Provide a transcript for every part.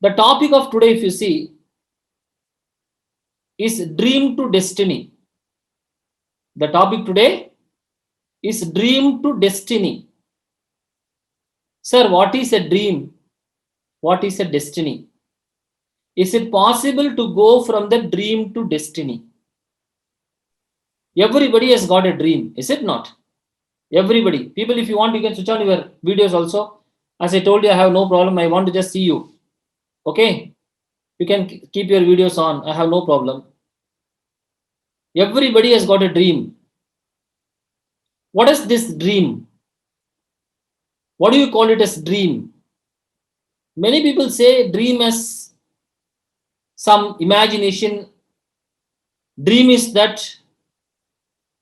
The topic of today, if you see, is dream to destiny. The topic today is dream to destiny. Sir, what is a dream? What is a destiny? Is it possible to go from the dream to destiny? Everybody has got a dream, is it not? Everybody. People, if you want, you can switch on your videos also. As I told you, I have no problem. I want to just see you. Okay? You can keep your videos on. I have no problem. Everybody has got a dream. What is this dream? What do you call it as dream? Many people say dream as some imagination. Dream is that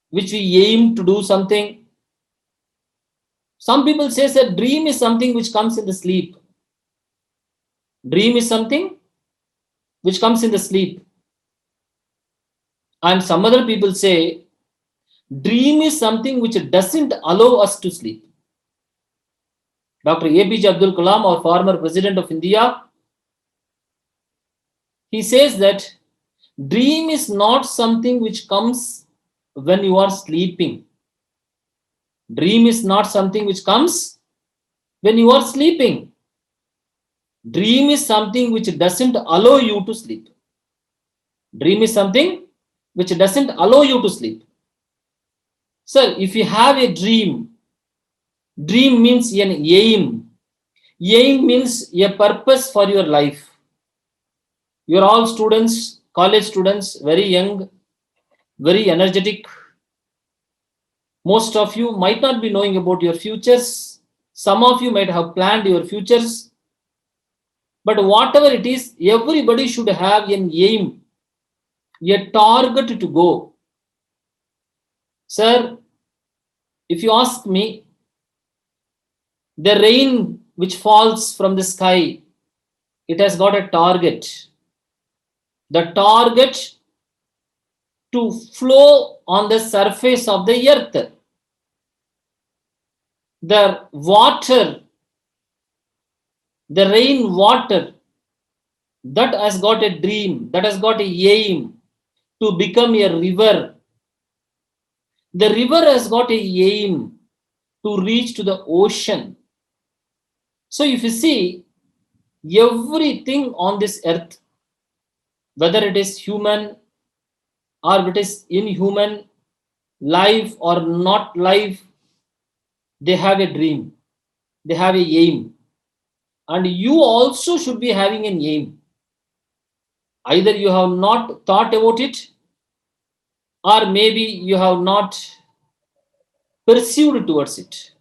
which we aim to do something. Some people say that dream is something which comes in the sleep. Dream is something which comes in the sleep. And some other people say dream is something which doesn't allow us to sleep. Dr. APJ Abdul Kalam, our former president of India, he says that dream is not something which comes when you are sleeping. Dream is not something which comes when you are sleeping. Dream is something which doesn't allow you to sleep. Dream is something which doesn't allow you to sleep. Sir, if you have a dream, dream means an aim. Aim means a purpose for your life. You are all students, college students, very young, very energetic. Most of you might not be knowing about your futures. Some of you might have planned your futures. But whatever it is, everybody should have an aim, a target to go. Sir, if you ask me, the rain which falls from the sky, it has got a target. The target to flow on the surface of the earth. The water, the rain water, that has got a dream, that has got a aim to become a river. The river has got a aim to reach to the ocean. So if you see, everything on this earth, whether it is human or it is inhuman, life or not life, they have a dream, they have a aim. And you also should be having an aim. Either you have not thought about it, or maybe you have not pursued towards it.